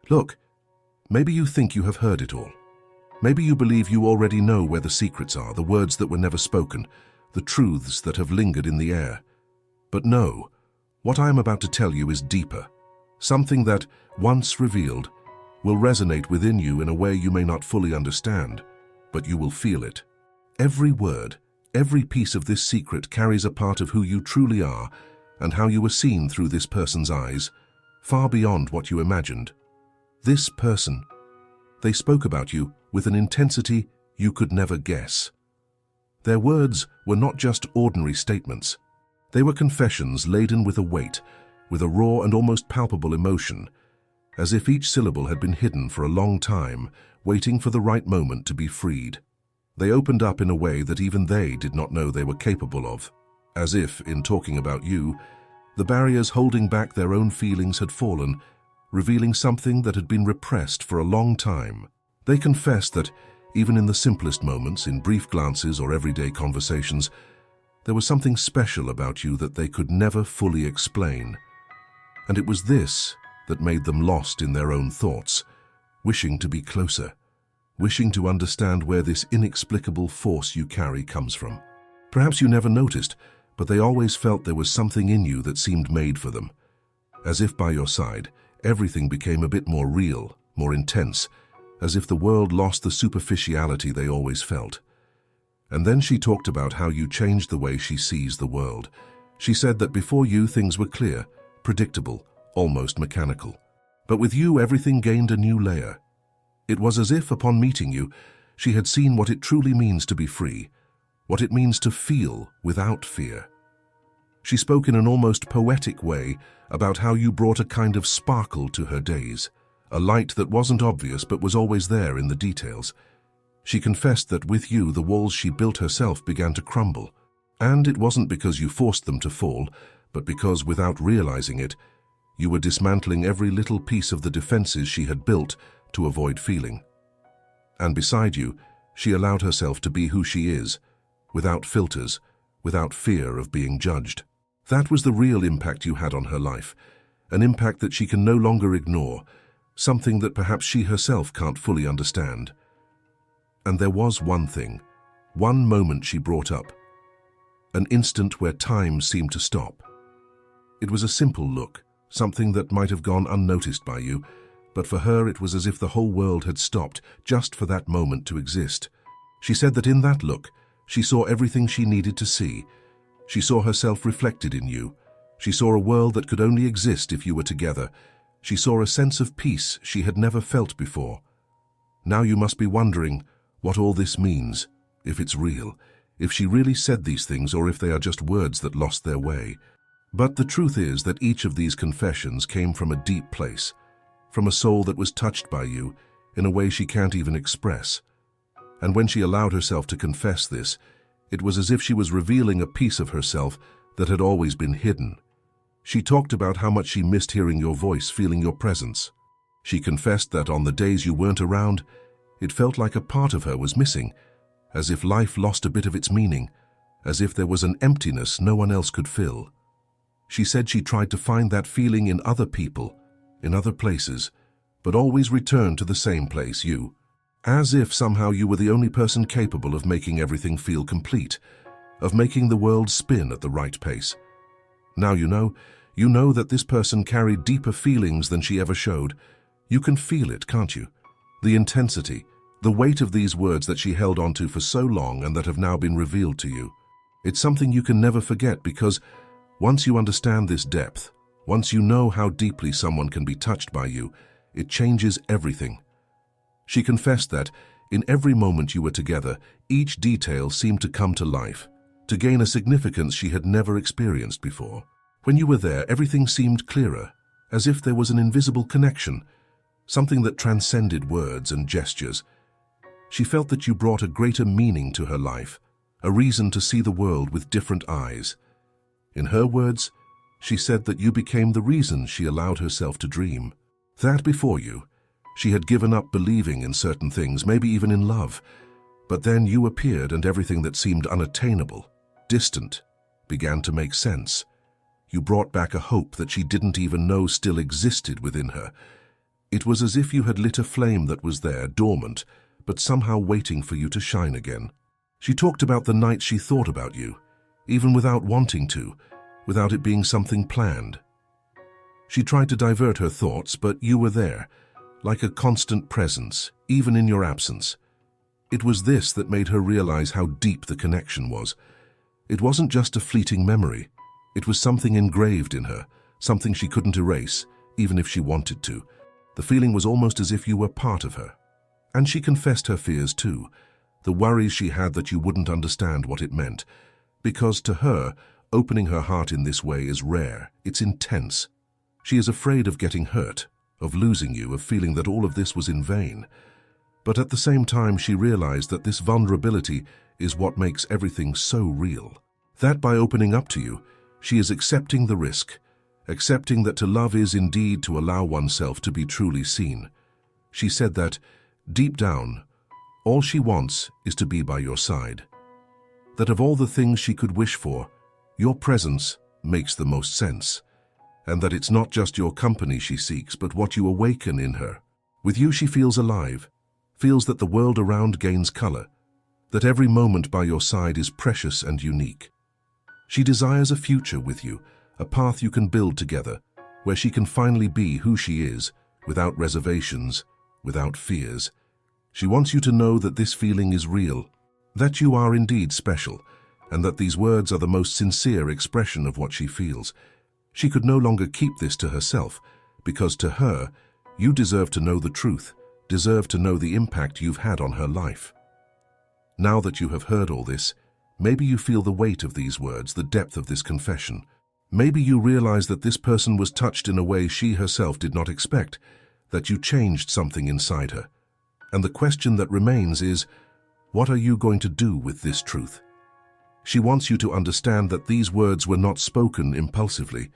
Look, maybe you think you have heard it all. Maybe you believe you already know where the secrets are, the words that were never spoken, the truths that have lingered in the air. But no, what I am about to tell you is deeper. Something that, once revealed, will resonate within you in a way you may not fully understand, but you will feel it. Every word, every piece of this secret carries a part of who you truly are and how you were seen through this person's eyes, far beyond what you imagined. This person, they spoke about you with an intensity you could never guess. Their words were not just ordinary statements. They were confessions laden with a weight, with a raw and almost palpable emotion, as if each syllable had been hidden for a long time, waiting for the right moment to be freed. They opened up in a way that even they did not know they were capable of, as if, in talking about you, the barriers holding back their own feelings had fallen, revealing something that had been repressed for a long time. They confessed that, even in the simplest moments, in brief glances or everyday conversations, there was something special about you that they could never fully explain. And it was this that made them lost in their own thoughts, wishing to be closer, wishing to understand where this inexplicable force you carry comes from. Perhaps you never noticed, but they always felt there was something in you that seemed made for them. As if by your side, everything became a bit more real, more intense, as if the world lost the superficiality they always felt. And then she talked about how you changed the way she sees the world. She said that before you things were clear, predictable, almost mechanical. But with you everything gained a new layer. It was as if upon meeting you, she had seen what it truly means to be free, what it means to feel without fear. She spoke in an almost poetic way about how you brought a kind of sparkle to her days, a light that wasn't obvious but was always there in the details. She confessed that with you the walls she built herself began to crumble, and it wasn't because you forced them to fall, but because, without realizing it, you were dismantling every little piece of the defenses she had built to avoid feeling. And beside you, she allowed herself to be who she is, without filters, without fear of being judged. That was the real impact you had on her life, an impact that she can no longer ignore, something that perhaps she herself can't fully understand. And there was one thing, one moment she brought up, an instant where time seemed to stop. It was a simple look, something that might have gone unnoticed by you, but for her it was as if the whole world had stopped just for that moment to exist. She said that in that look, she saw everything she needed to see. She saw herself reflected in you. She saw a world that could only exist if you were together. She saw a sense of peace she had never felt before. Now you must be wondering what all this means, if it's real, if she really said these things or if they are just words that lost their way. But the truth is that each of these confessions came from a deep place, from a soul that was touched by you in a way she can't even express. And when she allowed herself to confess this, it was as if she was revealing a piece of herself that had always been hidden. She talked about how much she missed hearing your voice, feeling your presence. She confessed that on the days you weren't around, it felt like a part of her was missing, as if life lost a bit of its meaning, as if there was an emptiness no one else could fill. She said she tried to find that feeling in other people, in other places, but always returned to the same place, you. As if somehow you were the only person capable of making everything feel complete, of making the world spin at the right pace. Now you know that this person carried deeper feelings than she ever showed. You can feel it, can't you? The intensity, the weight of these words that she held onto for so long and that have now been revealed to you. It's something you can never forget because once you understand this depth, once you know how deeply someone can be touched by you, it changes everything. She confessed that, in every moment you were together, each detail seemed to come to life, to gain a significance she had never experienced before. When you were there, everything seemed clearer, as if there was an invisible connection, something that transcended words and gestures. She felt that you brought a greater meaning to her life, a reason to see the world with different eyes. In her words, she said that you became the reason she allowed herself to dream. That before you, she had given up believing in certain things, maybe even in love. But then you appeared and everything that seemed unattainable, distant, began to make sense. You brought back a hope that she didn't even know still existed within her. It was as if you had lit a flame that was there, dormant, but somehow waiting for you to shine again. She talked about the nights she thought about you, even without wanting to, without it being something planned. She tried to divert her thoughts, but you were there, like a constant presence, even in your absence. It was this that made her realize how deep the connection was. It wasn't just a fleeting memory. It was something engraved in her, something she couldn't erase, even if she wanted to. The feeling was almost as if you were part of her. And she confessed her fears too, the worries she had that you wouldn't understand what it meant. Because to her, opening her heart in this way is rare, it's intense. She is afraid of getting hurt, of losing you, of feeling that all of this was in vain. But at the same time, she realized that this vulnerability is what makes everything so real. That by opening up to you, she is accepting the risk, accepting that to love is indeed to allow oneself to be truly seen. She said that, deep down, all she wants is to be by your side. That of all the things she could wish for, your presence makes the most sense. And that it's not just your company she seeks, but what you awaken in her. With you she feels alive, feels that the world around gains color, that every moment by your side is precious and unique. She desires a future with you, a path you can build together, where she can finally be who she is, without reservations, without fears. She wants you to know that this feeling is real, that you are indeed special, and that these words are the most sincere expression of what she feels. She could no longer keep this to herself, because to her, you deserve to know the truth, deserve to know the impact you've had on her life. Now that you have heard all this, maybe you feel the weight of these words, the depth of this confession. Maybe you realize that this person was touched in a way she herself did not expect, that you changed something inside her. And the question that remains is, what are you going to do with this truth? She wants you to understand that these words were not spoken impulsively.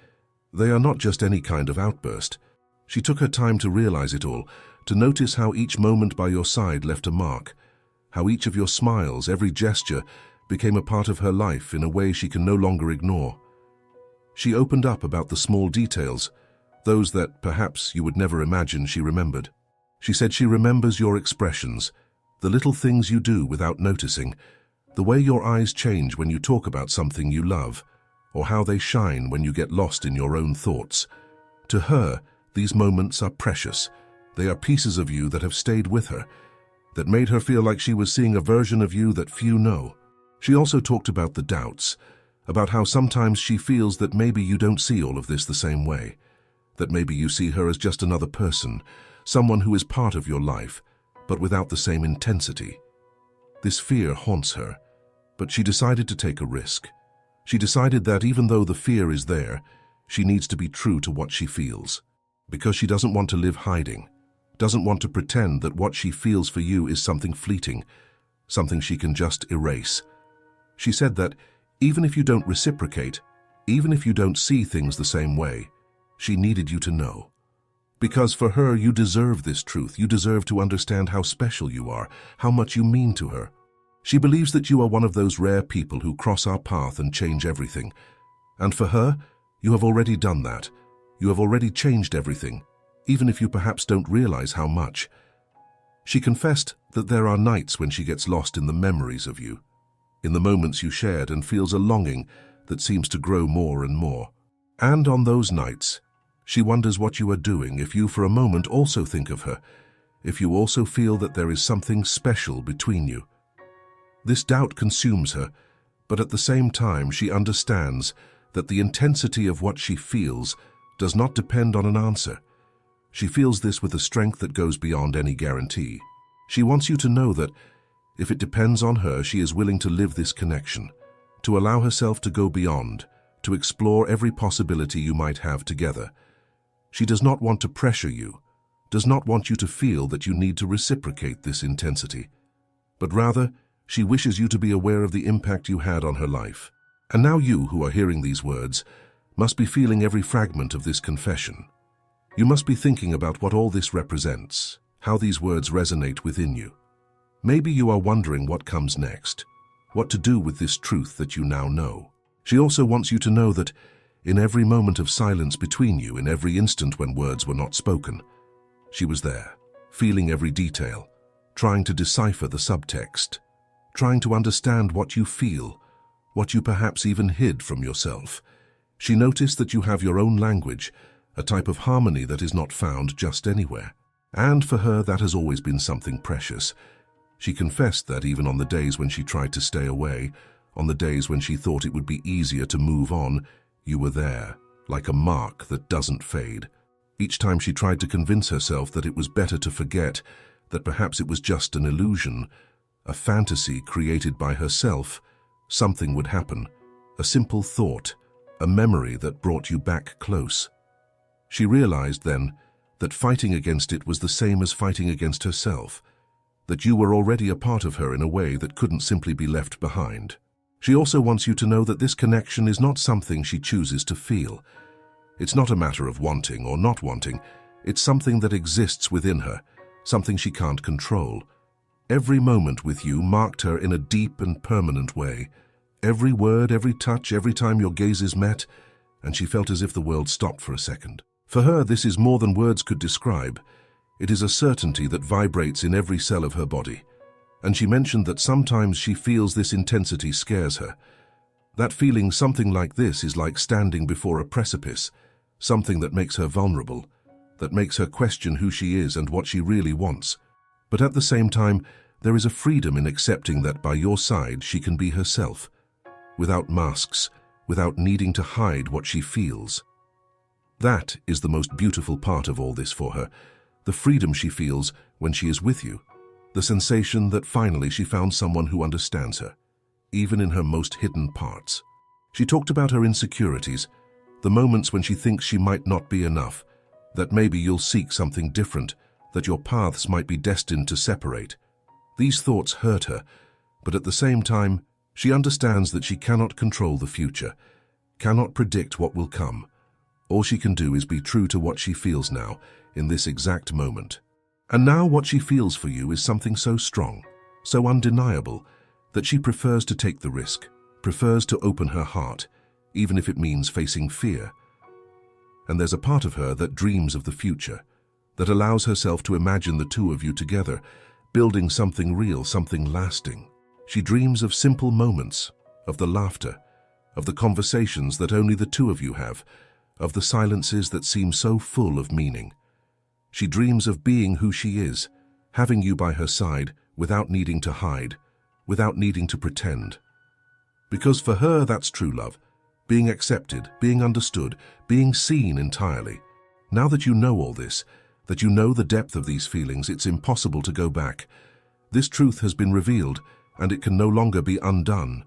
They are not just any kind of outburst. She took her time to realize it all, to notice how each moment by your side left a mark, how each of your smiles, every gesture, became a part of her life in a way she can no longer ignore. She opened up about the small details, those that perhaps you would never imagine she remembered. She said she remembers your expressions, the little things you do without noticing, the way your eyes change when you talk about something you love, or how they shine when you get lost in your own thoughts. To her, these moments are precious. They are pieces of you that have stayed with her, that made her feel like she was seeing a version of you that few know. She also talked about the doubts, about how sometimes she feels that maybe you don't see all of this the same way, that maybe you see her as just another person, someone who is part of your life, but without the same intensity. This fear haunts her, but she decided to take a risk. She decided that even though the fear is there, she needs to be true to what she feels, because she doesn't want to live hiding, doesn't want to pretend that what she feels for you is something fleeting, something she can just erase. She said that even if you don't reciprocate, even if you don't see things the same way, she needed you to know. Because for her, you deserve this truth. You deserve to understand how special you are, how much you mean to her. She believes that you are one of those rare people who cross our path and change everything. And for her, you have already done that. You have already changed everything, even if you perhaps don't realize how much. She confessed that there are nights when she gets lost in the memories of you, in the moments you shared, and feels a longing that seems to grow more and more. And on those nights, she wonders what you are doing if you for a moment also think of her, if you also feel that there is something special between you. This doubt consumes her, but at the same time she understands that the intensity of what she feels does not depend on an answer. She feels this with a strength that goes beyond any guarantee. She wants you to know that if it depends on her, she is willing to live this connection, to allow herself to go beyond, to explore every possibility you might have together. She does not want to pressure you, does not want you to feel that you need to reciprocate this intensity, but rather, she wishes you to be aware of the impact you had on her life. And now you, who are hearing these words, must be feeling every fragment of this confession. You must be thinking about what all this represents, how these words resonate within you. Maybe you are wondering what comes next, what to do with this truth that you now know. She also wants you to know that in every moment of silence between you, in every instant when words were not spoken, She was there, feeling every detail, trying to decipher the subtext, trying to understand what you feel, what you perhaps even hid from yourself. She noticed that you have your own language, a type of harmony that is not found just anywhere. And for her, that has always been something precious. She confessed that even on the days when she tried to stay away, on the days when she thought it would be easier to move on, you were there, like a mark that doesn't fade. Each time she tried to convince herself that it was better to forget, that perhaps it was just an illusion, a fantasy created by herself, something would happen, a simple thought, a memory that brought you back close. She realized then that fighting against it was the same as fighting against herself, that you were already a part of her in a way that couldn't simply be left behind. She also wants you to know that this connection is not something she chooses to feel. It's not a matter of wanting or not wanting. It's something that exists within her, something she can't control. Every moment with you marked her in a deep and permanent way. Every word, every touch, every time your gazes met, and she felt as if the world stopped for a second. For her, this is more than words could describe. It is a certainty that vibrates in every cell of her body. And she mentioned that sometimes she feels this intensity scares her. That feeling, something like this, is like standing before a precipice, something that makes her vulnerable, that makes her question who she is and what she really wants. But at the same time, there is a freedom in accepting that by your side she can be herself, without masks, without needing to hide what she feels. That is the most beautiful part of all this for her, the freedom she feels when she is with you, the sensation that finally she found someone who understands her, even in her most hidden parts. She talked about her insecurities, the moments when she thinks she might not be enough, that maybe you'll seek something different, that your paths might be destined to separate. These thoughts hurt her, but at the same time, she understands that she cannot control the future, cannot predict what will come. All she can do is be true to what she feels now, in this exact moment. And now what she feels for you is something so strong, so undeniable, that she prefers to take the risk, prefers to open her heart, even if it means facing fear. And there's a part of her that dreams of the future, that allows herself to imagine the two of you together, building something real, something lasting. She dreams of simple moments, of the laughter, of the conversations that only the two of you have, of the silences that seem so full of meaning. She dreams of being who she is, having you by her side without needing to hide, without needing to pretend. Because for her, that's true love, being accepted, being understood, being seen entirely. Now that you know all this, that you know the depth of these feelings, it's impossible to go back. This truth has been revealed, and it can no longer be undone.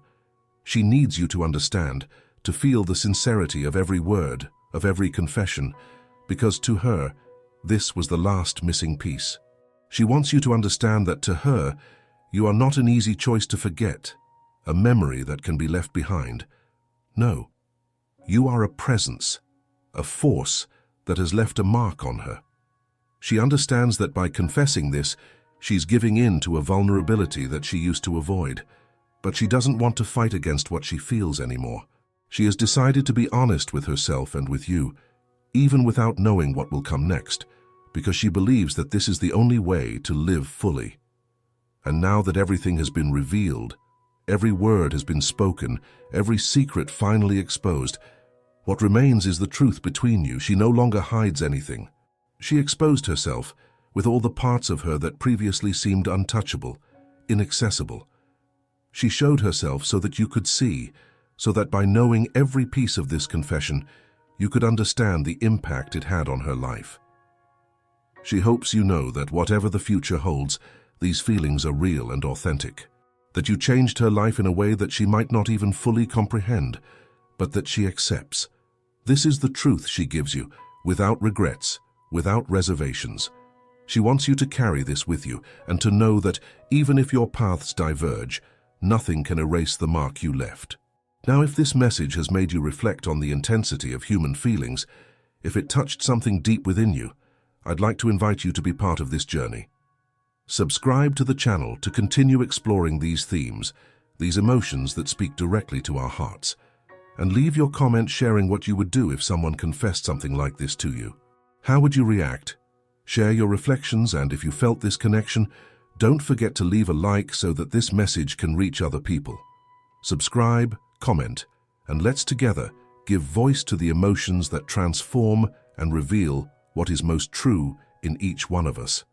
She needs you to understand, to feel the sincerity of every word, of every confession, because to her, this was the last missing piece. She wants you to understand that to her, you are not an easy choice to forget, a memory that can be left behind. No, you are a presence, a force that has left a mark on her. She understands that by confessing this, she's giving in to a vulnerability that she used to avoid, but she doesn't want to fight against what she feels anymore. She has decided to be honest with herself and with you, even without knowing what will come next, because she believes that this is the only way to live fully. And now that everything has been revealed, every word has been spoken, every secret finally exposed, what remains is the truth between you. She no longer hides anything. She exposed herself with all the parts of her that previously seemed untouchable, inaccessible. She showed herself so that you could see, so that by knowing every piece of this confession, you could understand the impact it had on her life. She hopes you know that whatever the future holds, these feelings are real and authentic, that you changed her life in a way that she might not even fully comprehend, but that she accepts. This is the truth she gives you, without regrets, without reservations. She wants you to carry this with you and to know that even if your paths diverge, nothing can erase the mark you left. Now, if this message has made you reflect on the intensity of human feelings, if it touched something deep within you, I'd like to invite you to be part of this journey. Subscribe to the channel to continue exploring these themes, these emotions that speak directly to our hearts, and leave your comment sharing what you would do if someone confessed something like this to you. How would you react? Share your reflections, and if you felt this connection, don't forget to leave a like so that this message can reach other people. Subscribe, comment, and let's together give voice to the emotions that transform and reveal what is most true in each one of us.